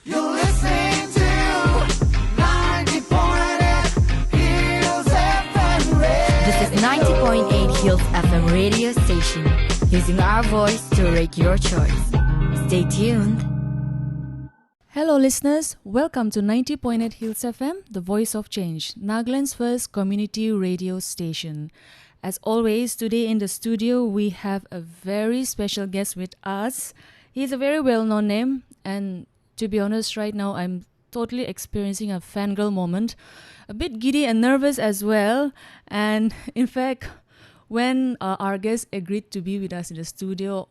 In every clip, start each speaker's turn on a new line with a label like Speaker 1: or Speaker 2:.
Speaker 1: You're listening to 90.8 Hills FM Radio.
Speaker 2: This is 90.8 Hills FM radio station, using our voice to rate your choice. Stay tuned.
Speaker 3: Hello listeners, welcome to 90.8 Hills FM, the voice of change, Nagaland's first community radio station. As always, today in the studio we have a very special guest with us. He's a very well-known name, and to be honest, right now I'm totally experiencing a fangirl moment, a bit giddy and nervous as well. And in fact, when our guest agreed to be with us in the studio,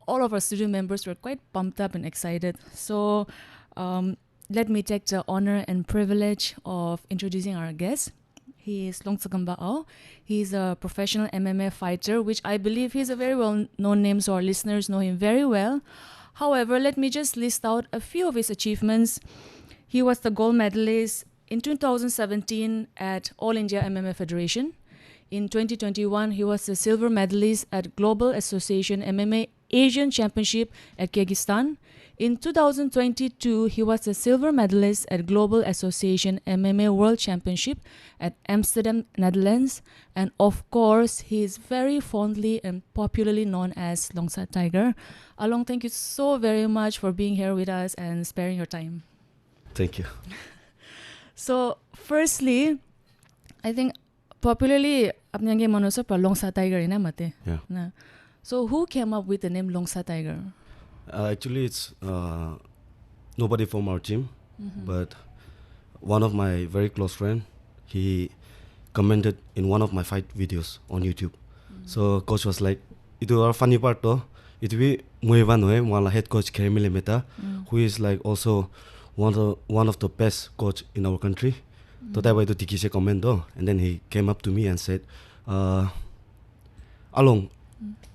Speaker 3: all of our studio members were quite pumped up and excited. So let me take the honor and privilege of introducing our guest. He is Longtsukumba Ao. He's a professional MMA fighter, which I believe he's a very well-known name, so our listeners know him very well. However, let me just list out a few of his achievements. He was the gold medalist in 2017 at All India MMA Federation. In 2021, he was the silver medalist at Global Association MMA Asian Championship at Kyrgyzstan. In 2022, he was the silver medalist at Global Association MMA World Championship at Amsterdam, Netherlands. And of course, he is very fondly and popularly known as Longsa Tiger. Along, thank you so very much for being here with us and sparing your time.
Speaker 4: Thank you.
Speaker 3: So, firstly, I think popularly, apne nge manosa pa Longsa Tiger ina mate.
Speaker 4: Yeah.
Speaker 3: Na. So, who came up with the name Longsa Tiger?
Speaker 4: Actually, it's nobody from our team, but one of my very close friend, he commented in one of my fight videos on YouTube. So coach was like, "Itu our funny part though. It be muevan hoy, wala head coach Kermile Meta, who is like also one of the best coach in our country. So that way to tikise comment though, and then he came up to me and said, "Along."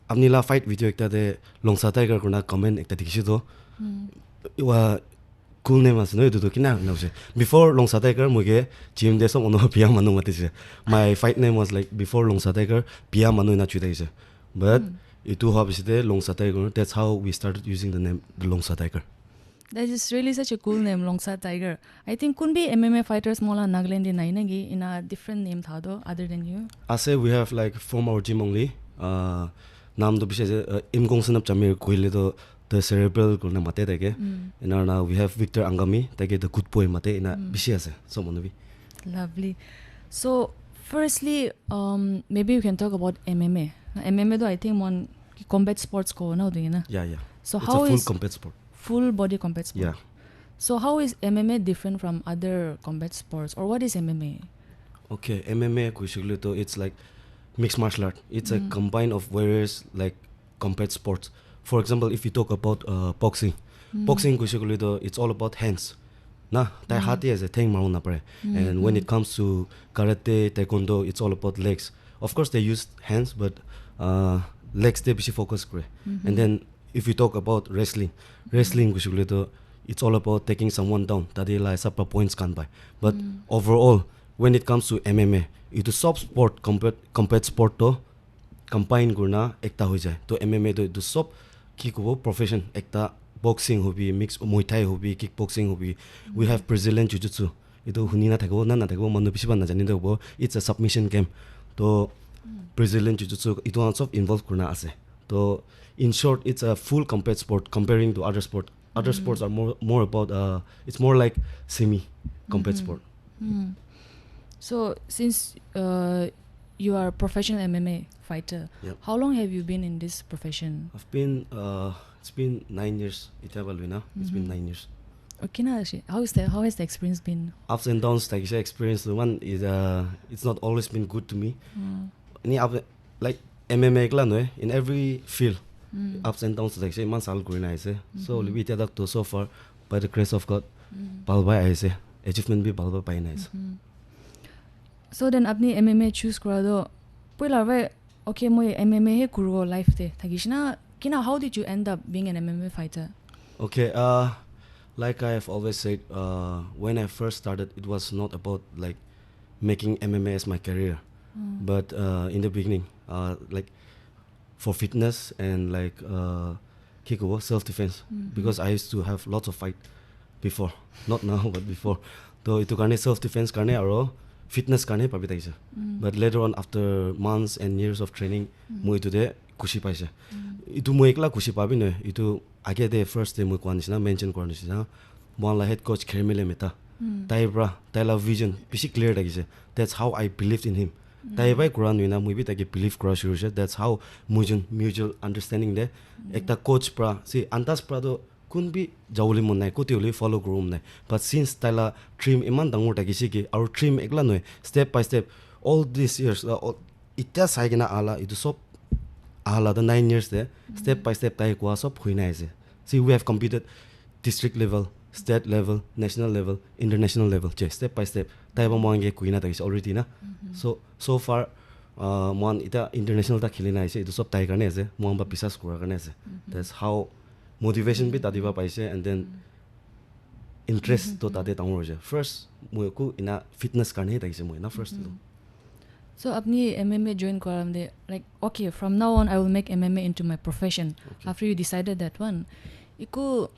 Speaker 4: Apnila fight video ekta de Longsa Tiger kuna comment ekta dikhisu to wa cool name as no edu to kina na se before Longsa Tiger muge gym de som ono pia manu matise my fight name was like before Longsa Tiger pia manu na chudaise but itu habisite Longsa Tiger. That's how we started using the name the Longsa Tiger.
Speaker 3: That is really such a cool name, Longsa Tiger. I think could be MMA fighters mola Nagaland in a different name thado other than you.
Speaker 4: I say we have like from our gym only Nam do bishe imgong sanap chamir koile to the cerebral kuna mate take and now we have Victor Angami take the good boy mate ina bishe ase so monobi.
Speaker 3: Lovely. So firstly, maybe we can talk about MMA. MMA do I think one combat sports ko na do na.
Speaker 4: Yeah.
Speaker 3: So
Speaker 4: it's
Speaker 3: how
Speaker 4: a full
Speaker 3: is
Speaker 4: combat sport.
Speaker 3: Full body combat sport?
Speaker 4: Yeah.
Speaker 3: So how is MMA different from other combat sports, or what is MMA?
Speaker 4: Okay, MMA kushiglo to it's like mixed martial art. It's a combine of various like combat sports. For example, if you talk about boxing, boxing kushiglo it's all about hands. Na tai hati as a thing maruna pare. And when it comes to karate, taekwondo, it's all about legs. Of course they use hands, but legs they bishi focus kore. And then if you talk about wrestling kushiglo it's all about taking someone down. Tadi la sapa points can buy. But overall, when it comes to MMA, itu soft sport combat sport to combine gurna ekta ho jay. To MMA to soft ki ko profession ekta boxing hobi, mix muay thai hobi, kickboxing hobi. We have Brazilian jiu-jitsu. Itu hunina thakbo na thakbo manu bisi ban na jani thakbo. It's a submission game. To Brazilian jiu-jitsu itu on soft involved gurna ase. To in short, it's a full combat sport comparing to other sport. Other sports are more about it's more like semi combat sport.
Speaker 3: So since you are a professional MMA fighter, how long have you been in this profession?
Speaker 4: I've been it's been 9 years. It's been 9 years.
Speaker 3: Okay, how has the experience been?
Speaker 4: Ups and downs, like experience. The one is it's not always been good to me. Like MMA in every field. Ups and downs like say man sal green I say. So we did that to so far by the grace of God. Balba I say achievement be balba by nice.
Speaker 3: So then apni MMA choose kora do pula vai okay moi MMA he kuro life te thagishna kina how did you end up being an MMA fighter?
Speaker 4: Okay, like I have always said, when I first started, it was not about like making MMA as my career, but in the beginning, like for fitness and like self-defense, because I used to have lots of fight before, not now but before. So itu karne self defense karne aro fitness karne pabi taise. But later on after months and years of training, moi itu de kushi paise. Itu moi ekla kushi pabi no. Itu age de first day moi kwanisina mention kwanisina. Moi la head coach Kermele meta. Tai la vision bishi clear tagise. That's how I believed in him. Tai bai kuran wina moi bi take believe kura shuru she. That's how mutual understanding de ekta coach pra see antas pra do kun bi jawli mon nai kutiuli follow group nai. But since taila dream iman dangor tagisi ki our dream ekla noi step by step all these years itya saigena ala itu sob ala the 9 years there step by step tai kwa sob huina ase. See we have competed district level, state level, national level, international level. Che step by step tai ba moange kuina tagisi already na. So far mon ita international ta khilina ase itu sob tai karne ase mon ba pisas kura karne ase. That's how motivation bit tadiba paise and then interest to tade tangor je. First moi ku ina fitness karne tagise moi na first to.
Speaker 3: So apni MMA join koram de like okay from now on I will make MMA into my profession. After you decided that one, iku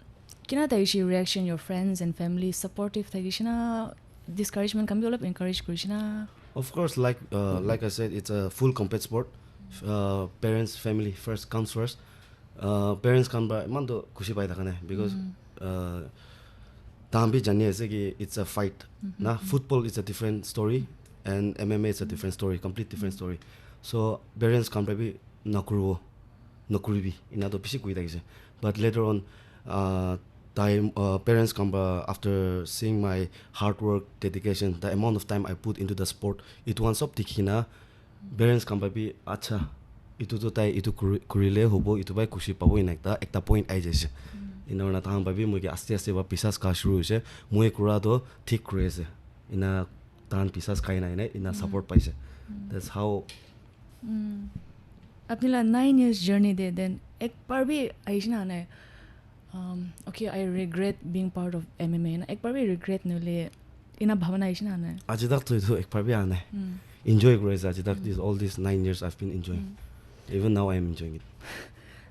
Speaker 3: kina taishi reaction your friends and family supportive taishina discouragement can be all encourage krishna.
Speaker 4: Of course like I said it's a full combat sport. Parents family first comes first. Parents come by mando kushi pai takane because tambi jani ase ki it's a fight na football is a different story and MMA is a different story, complete different story. So parents come by nakuribi ina do pishi kui takise. But later on parents come by after seeing my hard work, dedication, the amount of time I put into the sport, it once up dikhina parents come by bi acha itu to tai itu kurile hobo itu bai kushi pabo ina ekta point ai jese ina na tang babi moi aste aste ba pisas ka shuru hoise moi kura do thik kurese ina tan pisas kaina ina support paise. That's how
Speaker 3: apnila 9 years journey de then ek par bhi aishna na okay I regret being part of MMA na ek par bhi regret nule ina bhavana aishna na
Speaker 4: ajidak to ek par bhi ana enjoy kurese ajidak this all these 9 years I've been enjoying. Even now I am enjoying it.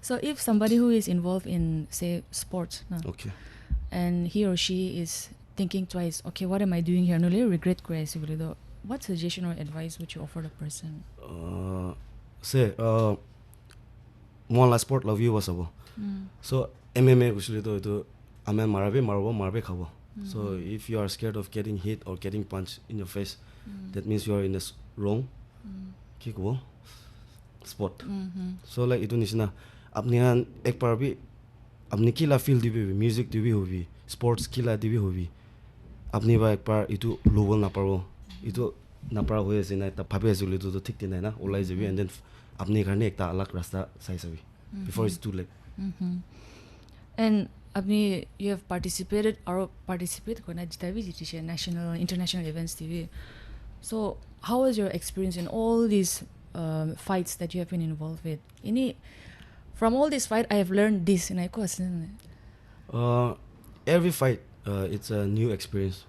Speaker 3: So if somebody who is involved in say sports
Speaker 4: okay
Speaker 3: and he or she is thinking twice, okay what am I doing here, no regret crazy, what suggestion or advice would you offer the person?
Speaker 4: Say one last sport love you was abo. So MMA usually to ame marbe khabo. So if you are scared of getting hit or getting punched in your face, that means you are in the wrong kiko sport. So like itu nisna apni han ek par bhi apni kila field dibi music dibi hobi sports kila dibi hobi apni ba ek par itu lobol na paro itu na para hoye se na ta bhabe asule to thik tin na olai jabi and then apni karne ekta alag rasta sai sabi before it's too late.
Speaker 3: And apni you have participated or participate kona jita bhi jitishe national international events tv. So how was your experience in all these fights that you have been involved with? From all this fight I have learned this in
Speaker 4: every fight it's a new experience.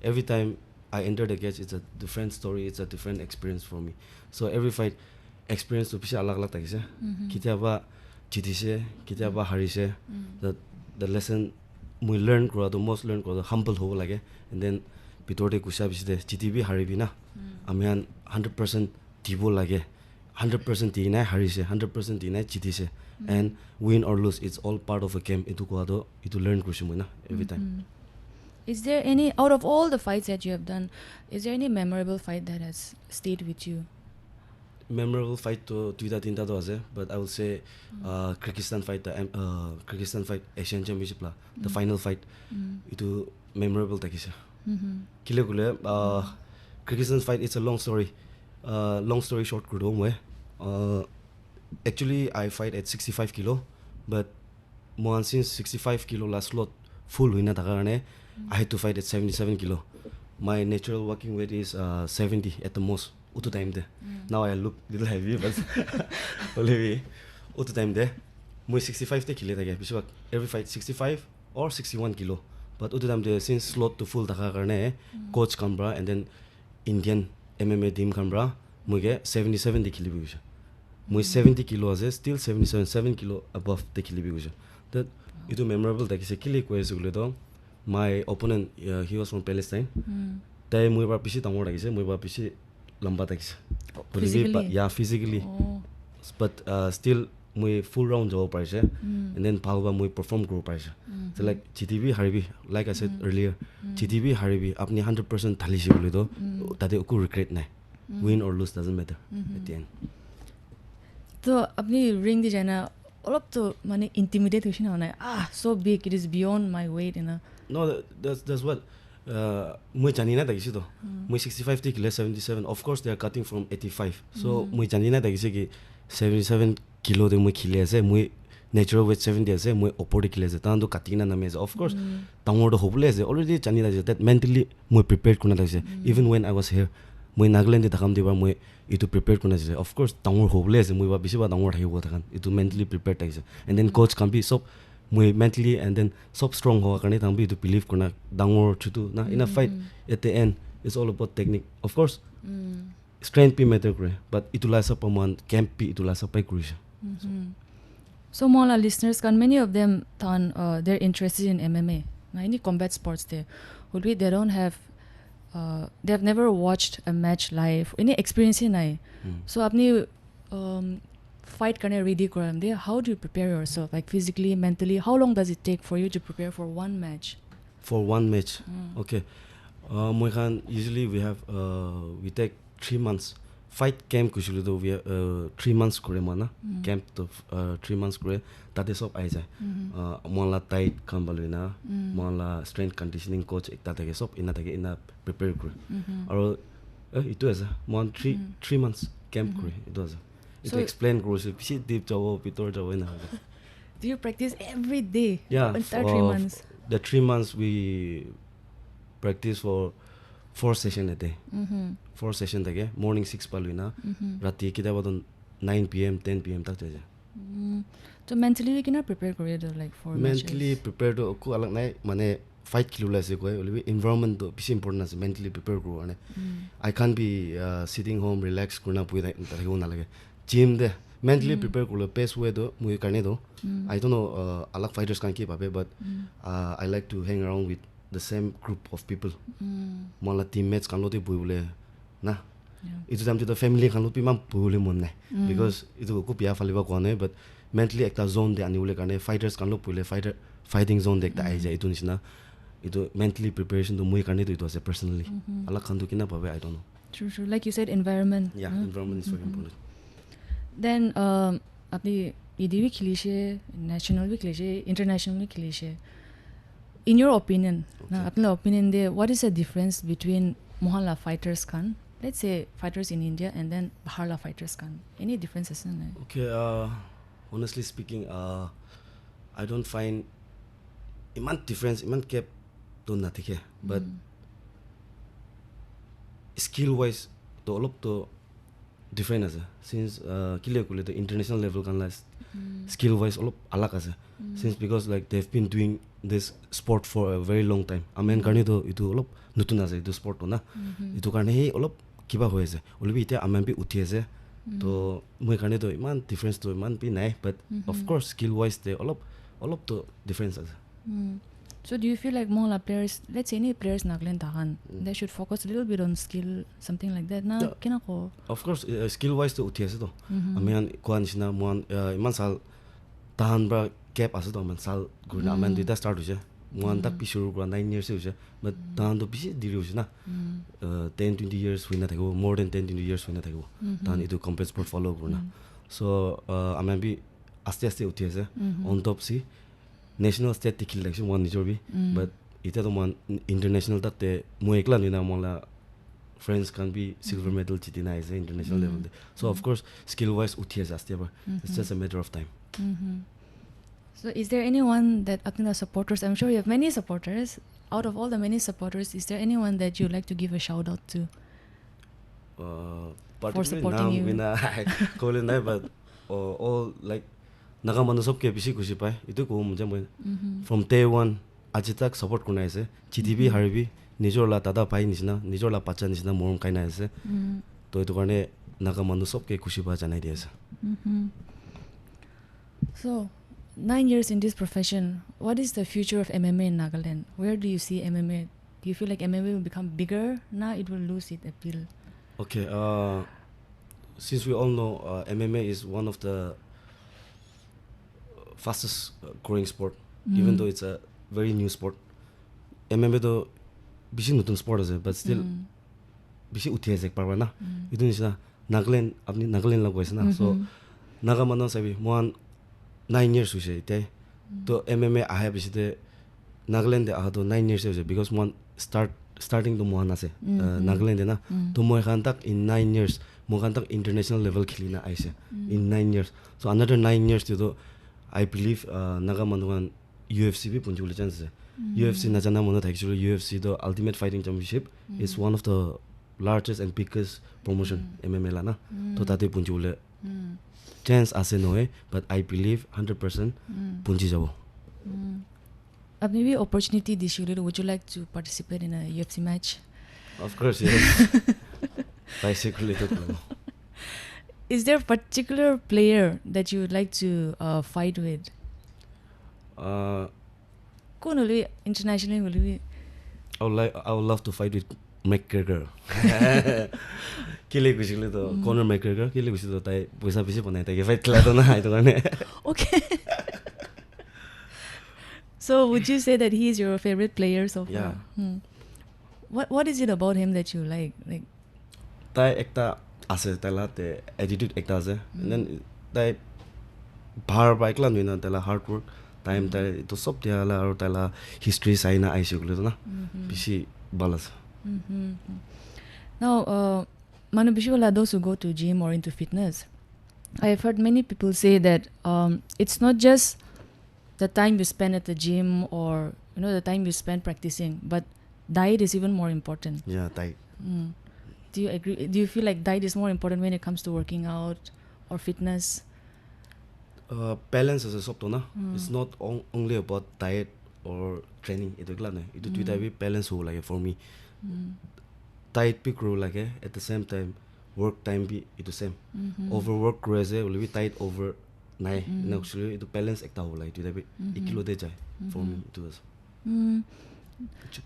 Speaker 4: Every time I enter the cage it's a different story, it's a different experience for me. So every fight experience to picha alag tagise kitaba jitise kitaba harise. The lesson we learn kora the most learn kora humble ho lage and then bitorde kusha bisde jitibi haribi na amian 100% dibo lage 100% dina harise 100% dina jitise and win or lose it's all part of a game itu ko ado itu learn kushimuna every time.
Speaker 3: Is there any out of all the fights that you have done, is there any memorable fight that has stayed with you?
Speaker 4: Memorable fight to tuida tinta do ase but I will say Kyrgyzstan fight Asian Championship la the final fight itu memorable takise kile gule Kyrgyzstan fight it's a long story short kudo moi actually I fight at 65 kilo but more since 65 kilo last slot full huina takarane I had to fight at 77 kilo. My natural working weight is 70 at the most utu time de. Now I look little heavy but only utu time de moi 65 te kilo tage biswa every fight 65 or 61 kilo but utu time de since slot to full taka karne coach kambra and then Indian MMA team kambra muge 77 de kilo biswa moi 70 kilo ase still 7 kilo above the kilo biswa that itu memorable take se kile ko esugule do my opponent he was from Palestine tai moi ba pishi tangor agise moi ba pishi lamba tagise
Speaker 3: physically?
Speaker 4: yeah physically but still moi full round job paise and then bhalba moi perform grow paise so like GTB haribi like I said earlier GTB haribi apni 100% thalishi bole to tade ku regret nai win or lose doesn't matter at the end
Speaker 3: तो अपनी ring di jana all up to mane intimidate hoishina hona so big it is beyond my weight you know
Speaker 4: no that's what moi janina tagisi to moi 65 to 77 of course they are cutting from 85 so moi janina tagisi ki 77 kilo de moi khile ase moi natural weight 70 ase moi upper de khile ase tan do cutting na name ase of course tangor do hobule ase already janina ase that mentally moi prepared kuna tagisi even when I was here moi Nagaland de thakam diba moi itu prepared kuna ase of course tangor hobule ase moi ba bisi ba tangor thakibo thakan itu mentally prepared tagisi and then coach can be so moi mentally and then so strong ho karne tang bi to believe kuna dangor chutu na in a fight at the end it's all about technique of course strength be matter kore but itula sa paman camp be itula sa pai kuri
Speaker 3: so mola listeners can many of them tan they're interested in MMA na any combat sports there would be they don't have they have never watched a match live any experience in nai so apni fight karne ready koram de how do you prepare yourself like physically mentally how long does it take for you to prepare for one match
Speaker 4: okay moi khan usually we take 3 months fight camp kushulu do we 3 months kore mana camp to 3 months kore tate sob ai jai monla tight kambalina monla strength conditioning coach ekta take sob ina prepare kore aro itu asa mon 3 months camp kore itu asa to explain gross bisi deep jabo pitor jabo na
Speaker 3: do you practice every day
Speaker 4: yeah
Speaker 3: entire 3 months
Speaker 4: the 3 months we practice for 4 session a day 4 session take morning 6 paluina rati kita badon 9 pm 10 pm tak jaja
Speaker 3: so mentally kina prepare kore do like for
Speaker 4: mentally prepare to ku alag nai mane fight kilula se koi only environment to bisi important as mentally prepare kro ane I can't be sitting home relax kurna puida ta na lage gym de mentally prepare kulo pace way do mui karne do I don't know alag fighters kan ki pabe but I like to hang around with the same group of people mala teammates kan loti buile na itu time to the family kan lopi mam buile mon nai because itu ko pia faliba ko ne but mentally ekta zone de ani ule karne fighters kan lo buile fighting zone de ekta ai ja itu nisna itu mentally preparation to mui karne to itu ase personally alag kan to kina pabe I don't know
Speaker 3: true like you said environment
Speaker 4: environment is very important
Speaker 3: then apni idi bhi khili she national bhi khili she international bhi khili she in your opinion na apna opinion de what is the difference between mohalla fighters kan let's say fighters in India and then baharla fighters kan any differences in that
Speaker 4: okay honestly speaking I don't find iman difference iman cap to nathike but skill wise to all of to different ase since kile kule the international level kan la skill wise all alag ase since because like they've been doing this sport for a very long time amen karne to itu olop nutun ase itu sport to na itu karne he olop kiba hoye ase olbi ite amen bi uthi ase to moi karne to iman difference to iman bi nai but of course skill wise they olop to difference ase
Speaker 3: so do you feel like mohalla players let's say any players Nagaland tahan they should focus a little bit on skill something like that na kina ko
Speaker 4: of course skill wise to uthi ase to amen kwan sina mon iman sal tahan bra gap ase to man sal gurna amen dita start hoise mon tak pi shuru kura 9 years hoise but tahan to bisi diri hoise na 10-20 years wina thako more than 10-20 years wina thako tahan itu competitive sport follow kurna so amen bi aste uthi ase on top si national state tikil like one nijor bi but ita to man international tak te mo ekla ni na mola friends can be silver medal jitina is international level de so of course skill wise uthi ase aste ba it's just a matter of time
Speaker 3: so is there anyone that apna supporters I'm sure you have many supporters out of all the many supporters is there anyone that you like to give a shout out to
Speaker 4: for
Speaker 3: supporting you
Speaker 4: wina call in but all like naga manu sob ke bisi khushi pai itu ko mujhe moi from day one aji tak support kurna ase GTB harbi nijor la dada pai nisna nijor la pacha nisna morom kaina ase to itu karne naga manu sob ke khushi ba janai di ase
Speaker 3: so 9 years in this profession, what is the future of MMA in Nagaland? Where do you see MMA? Do you feel like MMA will become bigger? Now it will lose its appeal.
Speaker 4: Okay, since we all know MMA is one of the fastest growing sport, even though it's a very new sport. MMA though, bishi nutun sport is but still bishi utiazek parwa na. Itu nisna Nagaland, apni Nagaland la goise na. So Naga mano sabi moan 9 years use ite. To MMA ahe bishi de Nagaland de aha to 9 years use because moan starting to moan ase Nagaland de na. To moi khan tak in 9 years mo khan tak international level khili na aise in 9 years. So another 9 years to I believe Naga mano kan UFC bi punjule chance ase. UFC na jana mono actually UFC the Ultimate Fighting Championship is one of the largest and biggest promotion MMA la na. To tate punjule chance ase no but I believe 100% punji jabo.
Speaker 3: Maybe opportunity this year. Would you like to participate in a UFC match?
Speaker 4: Of course, yes. Basically,
Speaker 3: Is there a particular player that you would like to fight with? Kung uli internationally uli.
Speaker 4: I would love to fight with McGregor. Kile kushile to Conor McGregor. Kile kushile to tai puisa bisi panai tai fight kila to na itu kan.
Speaker 3: Okay. So would you say that he is your favorite player so far?
Speaker 4: Yeah.
Speaker 3: What is it about him that you like? Like
Speaker 4: Tai ekta ase tai la te attitude ekta ase. And then tai bar bike la nuina tai la hard work. Time tai to sob dia la aru tai la history sai na aishu kulo na. Bisi balas.
Speaker 3: Now, manu bishi wala those who go to gym or into fitness, I have heard many people say that it's not just the time you spend at the gym or the time you spend practicing, but diet is even more important.
Speaker 4: Yeah, diet.
Speaker 3: Do you agree? Do you feel like diet is more important when it comes to working out or fitness?
Speaker 4: Balance as a sob to na. It's not only about diet or training. Itu klan itu tuita bi balance ho like for me. Diet bi grow like at the same time work time bi itu same. Overwork grow as will be tight over nai. Actually itu balance ekta ho like tuita bi ikilo de jai for me itu was.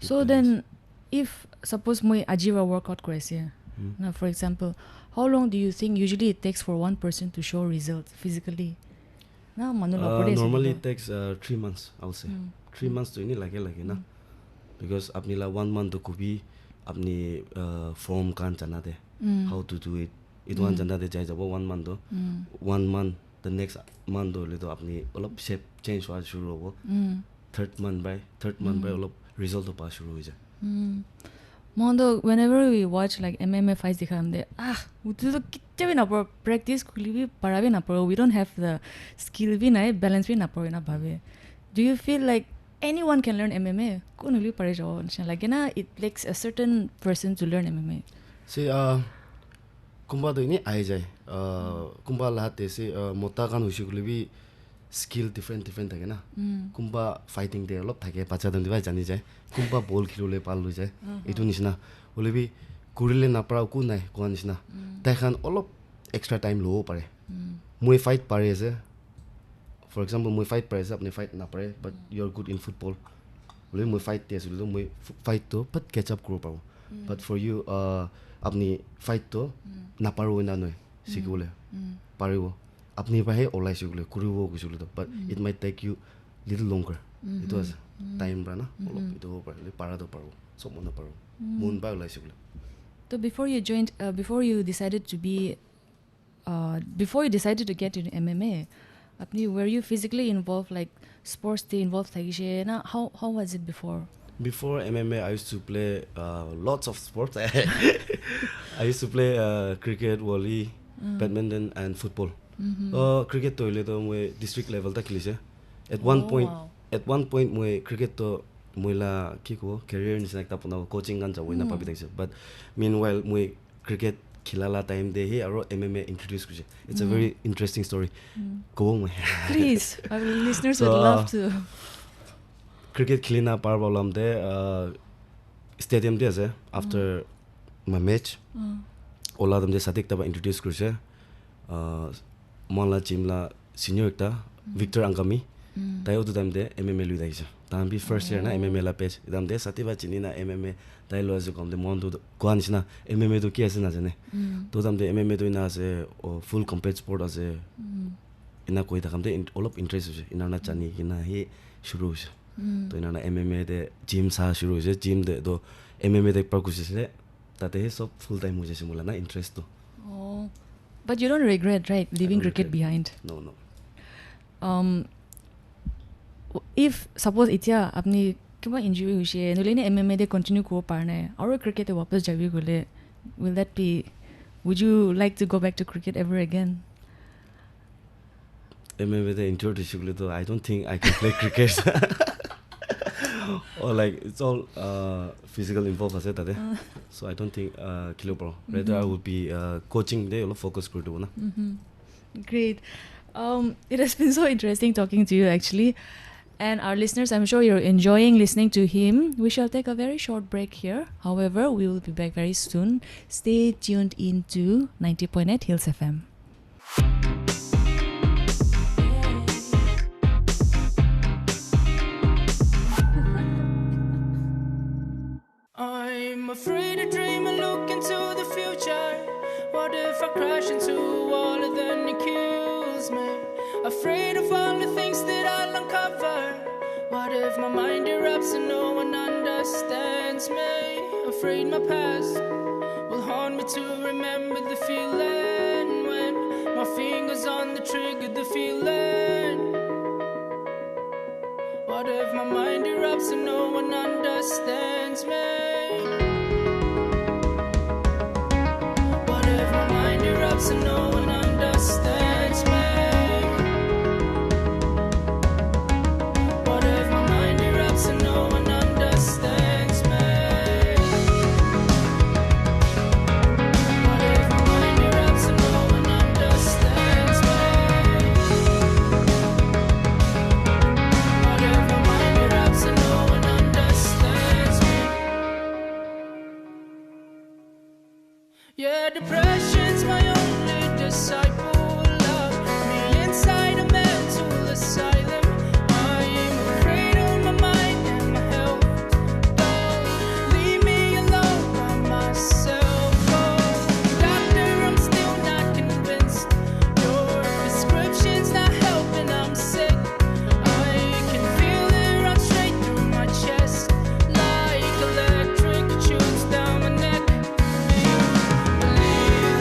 Speaker 3: So then, if suppose moi ajiva workout kuraise, now for example, how long do you think usually it takes for one person to show results physically? Now
Speaker 4: normally it takes 3 months, I would say. 3 months to ini lagi na. Because apni la 1 month to kubi apni form kan jana de. How to do it. It one jana de jai jabo 1 month to. 1 month the next month to leto apni olop shape change wa shuru hobo. Third month by olop result to pa shuru ho jai.
Speaker 3: Mondo, whenever we watch like MMA fights, dikham utu to kitte bhi na paro practice khuli bhi para bhi na paro. We don't have the skill bhi na balance bhi na paro na bhabe. Do you feel like anyone can learn MMA? Kon holi pare jao like na it takes a certain person to learn MMA.
Speaker 4: See kumba to ini ai jai. Kumba lahate se mota kan hushi khuli bhi skill different thake na. Kumba fighting de olop thake bacha dan dibai jani jai. Kumba ball khilole palu jai. Itu nisna ole bi kurile na pra ku nai ko nisna. Tai khan olop extra time lo pare. Moi fight pare ase. For example, moi fight pare ase apne fight na pare but you're good in football. Ole moi fight te ase moi fight to but catch up kro paro. But for you apni fight to na paro na noi sikule. Pariwo. Apni pa hai olai sikule kuriwo kusule to but it might take you little longer. It was time ra na olop itu para do paro. So mona paro. Moon ba olai sikule.
Speaker 3: So before you decided to get into MMA, were you physically involved, like sports they involved na? How was it before?
Speaker 4: Before MMA, I used to play lots of sports. I used to play cricket, volley, badminton, and football. Cricket to le district level ta khilise. At one point, my cricket to moila kiko career ni sakta puna coaching gan jabo na pabi takse. But meanwhile, my cricket khilala time de he aro MMA introduce kuje. It's a very interesting story. Go on.
Speaker 3: Please, our listeners would love to.
Speaker 4: Cricket khilina parbalam de stadium de ase after my match. Ola dam de satik taba introduce kurse. Mala gym la senior ekta Victor Angami tai odu time de MMA lui daisa tam bi first year na MMA la page dam de sativa chini na MMA tai lo je kom de mon du kwan china MMA to ki ase na jane to dam de MMA to ina ase full combat sport ase ina koi takam de all of interest ase ina na chani ina he shuru ase to ina na MMA de gym sa shuru ase gym de do MMA de par kusi se tate he sob full time ho jese mula na interest to.
Speaker 3: Oh, but you don't regret, right, leaving cricket behind?
Speaker 4: No.
Speaker 3: If suppose इतिया अपनी कितना injury हुई है नूले ने MMA दे continue को पारना है और cricket दे वापस Xavi गोले, will that be, would you like to go back to cricket ever again?
Speaker 4: MMA the introduce gule to I don't think I can play cricket. Or like it's all physical involved ase tade. So I don't think kilo pro. Rather I would be coaching de all focus kurdu na.
Speaker 3: Great. It has been so interesting talking to you actually. And our listeners, I'm sure you're enjoying listening to him. We shall take a very short break here. However, we will be back very soon. Stay tuned into 90.8 Hills FM.
Speaker 5: I'm afraid to dream and look into the future. What if I crash into a wall and then it kills me? Afraid of all the things that I'll uncover. What if my mind erupts and no one understands me? Afraid my past will haunt me to remember the feeling when my fingers on the trigger, the feeling. What if my mind erupts and no one understands me? What if my mind erupts and no one understands me? What if my mind erupts and no one understands me? What if my mind erupts and no one understands me? What if my mind erupts and no one understands me? Yeah, depression's my only disciple. Love me inside a mental asylum. I'm afraid of my mind and my health. Don't leave me alone by myself. Oh, doctor, I'm still not convinced. Your prescription's not helping, I'm sick. I can feel it run straight through my chest like electric tubes down my neck. Believe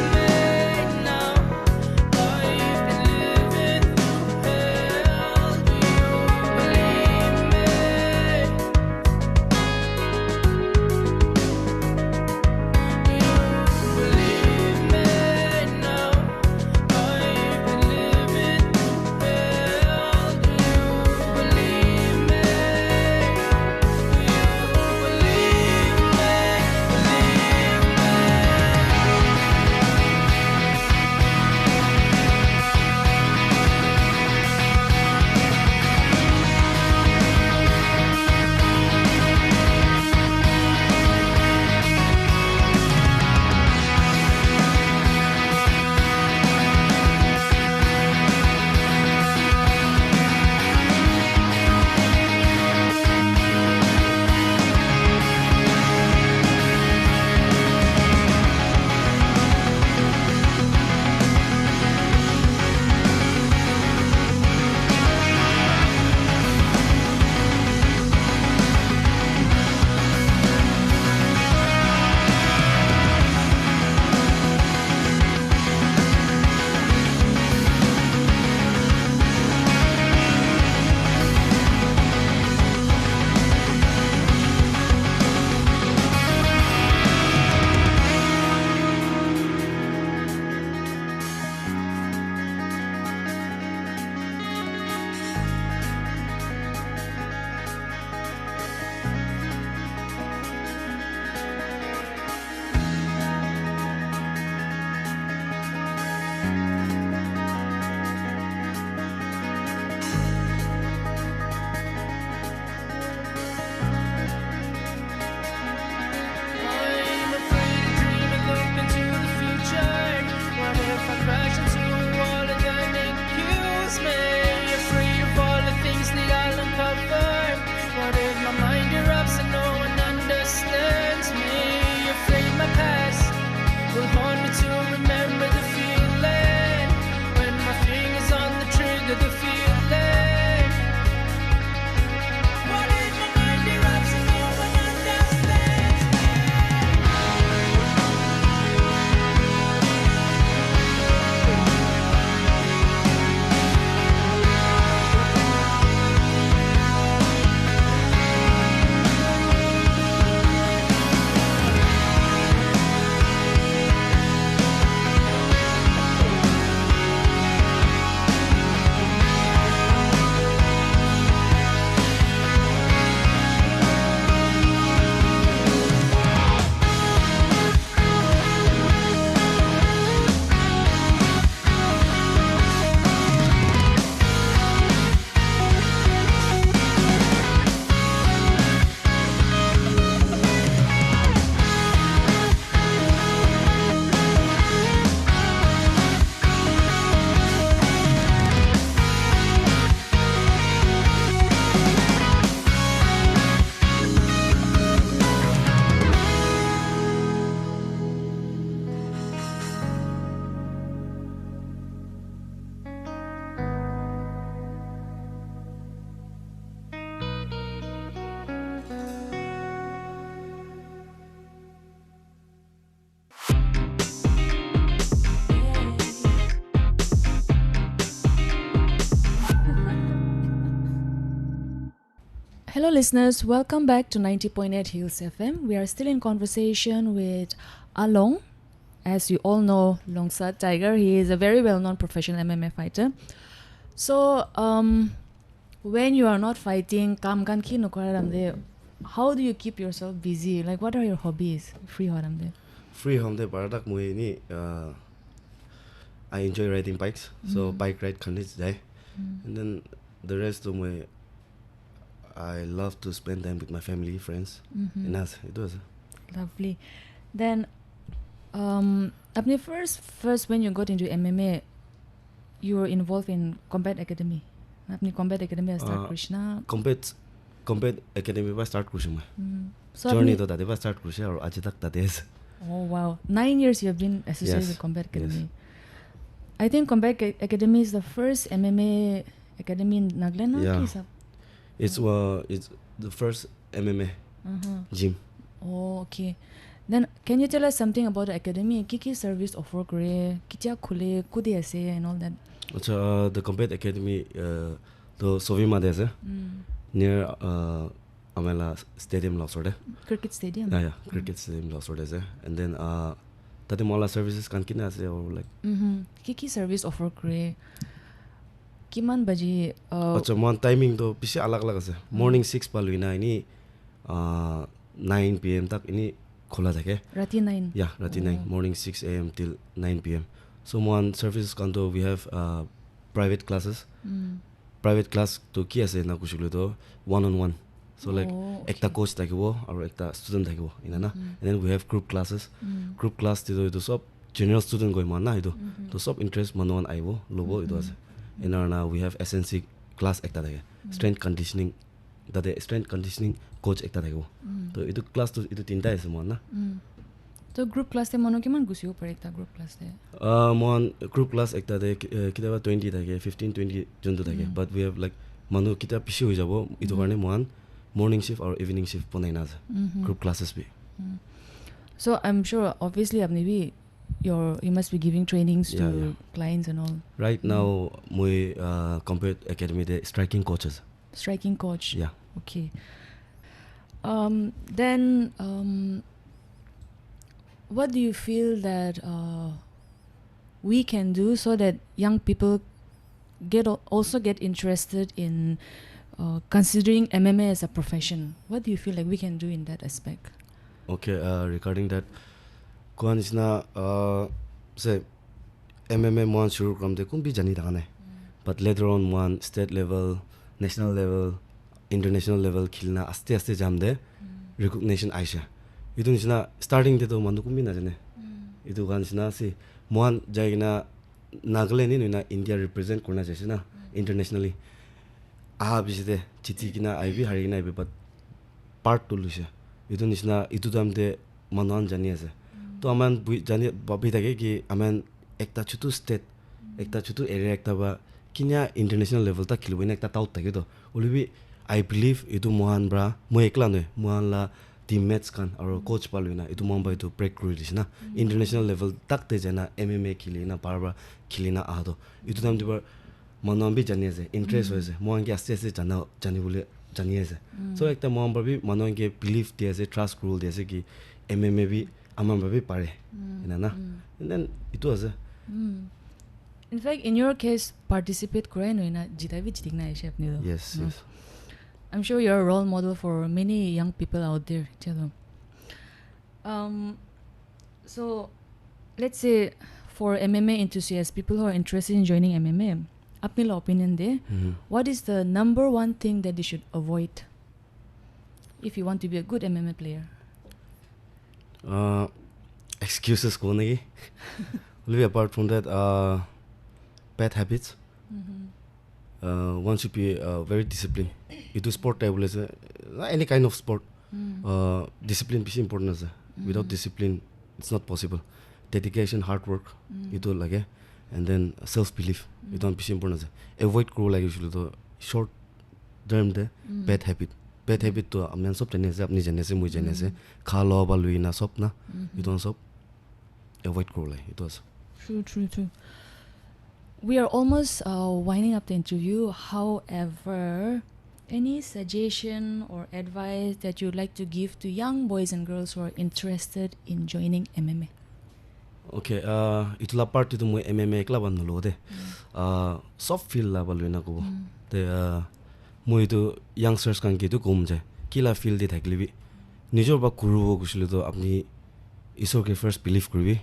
Speaker 3: Hello, listeners. Welcome back to 90.8 Hills FM. We are still in conversation with Along. As you all know, Longsat Tiger, he is a very well-known professional MMA fighter. So, when you are not fighting, kam kan ki nokora ramde, how do you keep yourself busy? Like, what are your hobbies? Free ho ramde.
Speaker 4: Free home de baradak mui ni I enjoy riding bikes, so bike ride kan jai. And then the rest of my I love to spend time with my family, friends. And that's it was.
Speaker 3: Lovely. Then, apne first when you got into MMA, you were involved in Combat Academy. Apne Combat Academy start Krishna.
Speaker 4: Combat academy ba start kurse mai.
Speaker 3: So
Speaker 4: Journey
Speaker 3: apne-
Speaker 4: to tade ba start kurse aru aaj tak tade ase.
Speaker 3: Oh wow, 9 years you have been associated
Speaker 4: Yes,
Speaker 3: with Combat
Speaker 4: yes.
Speaker 3: Academy. I think Combat Academy is the first MMA academy in Nagaland. na?
Speaker 4: Yeah.
Speaker 3: Ki sab?
Speaker 4: It's the first MMA gym.
Speaker 3: Oh, okay. Then can you tell us something about the academy? Kiki service offer kore, kitia khule, kudi ase and all that.
Speaker 4: Acha the Combat Academy the Sovima de ase near Amela Stadium Losorde.
Speaker 3: Cricket stadium.
Speaker 4: Yeah, cricket stadium Losorde ase. And then tate mala services kan kina ase or like
Speaker 3: Kiki service offer kore. Kiman baji
Speaker 4: acha mon timing to bisi alag alag ase. Morning 6 pa luina ini 9 PM tak ini khola thake.
Speaker 3: Rati 9.
Speaker 4: Yeah, rati 9 morning 6 AM till 9 PM. So one services kanto we have private classes. Private class to ki ase na kushulu to one on one. So like
Speaker 3: Oh,
Speaker 4: ekta coach thakibo aru ekta student thakibo inana. And then we have group classes. Group class to sob general student goi mana idu. To sob interest manuan aibo lobo idu ase. And now we have SNC class ekta thake. Strength conditioning that strength conditioning coach ekta thakibo. To idu class to idu tinta ase mana.
Speaker 3: So group class te mano kiman gusio pare ekta group class te.
Speaker 4: Mon group class ekta de kitaba 20 thake 15 20 juntu thake. But we have like manu kita pishi hoi jabo idu karne mon morning shift or evening shift ponai na group classes be.
Speaker 3: So I'm sure obviously apne bhi you must be giving trainings to
Speaker 4: Yeah.
Speaker 3: clients and all.
Speaker 4: Right now my Combat Academy de striking coaches.
Speaker 3: Striking coach.
Speaker 4: Yeah.
Speaker 3: Okay. Then what do you feel that we can do so that young people also get interested in considering MMA as a profession? What do you feel like we can do in that aspect?
Speaker 4: Okay, regarding that, kuan isna say MMA mon shuru kram de kum bi jani thane. But later on one state level, national level, international level khilna aste aste jam de recognition aisha. Idu isna starting de to manu kum bi na jane. Idu kan isna si mon jaigna Nagaland ni na India represent korna jaise na internationally. Biside chiti kina aibi harina aibi but part to luse. Idu nisna itu damde manuan jani ase. To aman jani babi thake ki aman ekta chutu state ekta chutu area ekta ba kinya international level ta khilboina ekta tout thake to olibi I believe itu mohan bra mo ekla noy mohan la teammates kan aro coach paluina itu mumbai to break kuri disna international level tak te jana MMA khilina parba khilina ahdo itu damde ba manuan bi jani ase interest hoise mohan ki aste aste jani bole jani ase so ekta mohan bra bi manuan ke belief dia ase trust rule dia ase ki MMA bi amam bra bi pare inana and then itu ase.
Speaker 3: In fact, in your case, participate kore no na jita bi jitik na aise apni lo.
Speaker 4: Yes,
Speaker 3: No?
Speaker 4: yes.
Speaker 3: I'm sure you're a role model for many young people out there. Chalo. So let's say for MMA enthusiasts, people who are interested in joining MMA, apni lo opinion de, what is the number one thing that they should avoid if you want to be a good MMA player?
Speaker 4: Excuses ko nagi. Only apart from that, bad habits. One should be very disciplined. Itu sport table is any kind of sport. Discipline is important. Without discipline, it's not possible. Dedication, hard work, itu lage, and then self-belief. Itu is important. Avoid kuro like usually to short term de bad habit. Bad habit to amyan sob jane se apni jane se mui jane se kha lo ba lui na sob na itu sob avoid kuro like itu as.
Speaker 3: True. We are almost winding up the interview. However, Any suggestion or advice that you'd like to give to young boys and girls who are interested in joining MMA?
Speaker 4: Okay, itula part to moi MMA club an lo de. Soft feel la balu na ko. The moi to youngsters kan ki to kum je. Kila feel de thaklibi. Nijor ba kuru gushile to apni isor ke first believe kribi.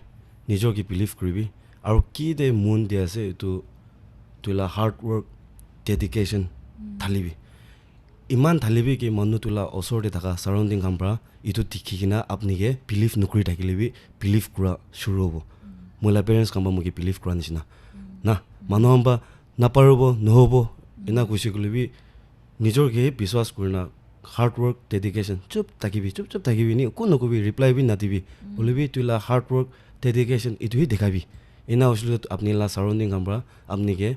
Speaker 4: Nijor ki believe kribi. Aru ki de moon dia se to tula hard work, dedication thalibi. Iman thalibi ki manu tula osor de thaka surrounding kambra itu tikhikina apni ke believe nukri thakilibi believe kura shuru hobo. Mola parents kamba muki believe kura nisina. Na manu amba naparobo nohobo ina kushikulibi nijor ke biswas kurna hard work dedication chup takibi ni kono ko bi reply bi natibi olibi tula hard work dedication itu hi dekabi ina uslu apni la surrounding kambra apni ke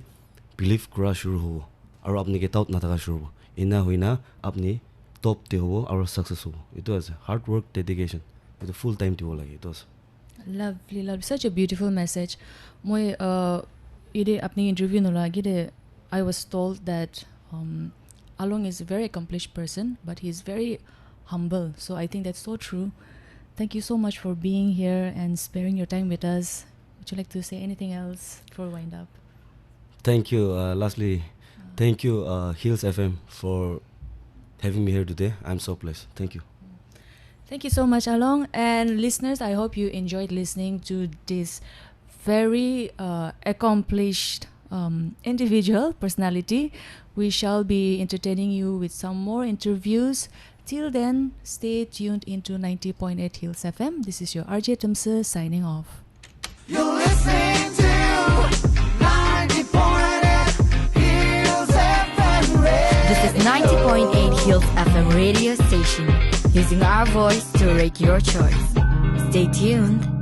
Speaker 4: believe kura shuru hobo aru apni ke tout na taka shuru hobo ina hoina apni top te hobo aru success hobo itu as hard work dedication itu full time to lage itu as
Speaker 3: Lovely, lovely. Such a beautiful message. Moi ide apni interview no lagi de I was told that Along is a very accomplished person, but he's very humble. So I think that's so true. Thank you so much for being here and sparing your time with us. Would you like to say anything else before we wind up?
Speaker 4: Thank you. Lastly, thank you, Hills FM, for having me here today. I'm so blessed. Thank you.
Speaker 3: Thank you so much, Along. And listeners, I hope you enjoyed listening to this very accomplished individual personality. We shall be entertaining you with some more interviews. Till then, stay tuned into 90.8 Hills FM. This is your RJ Tumsa signing off.
Speaker 1: You're listening to 90.8 Hills FM Radio.
Speaker 2: This is 90.8 Hills FM radio station, using our voice to rate your choice. Stay tuned.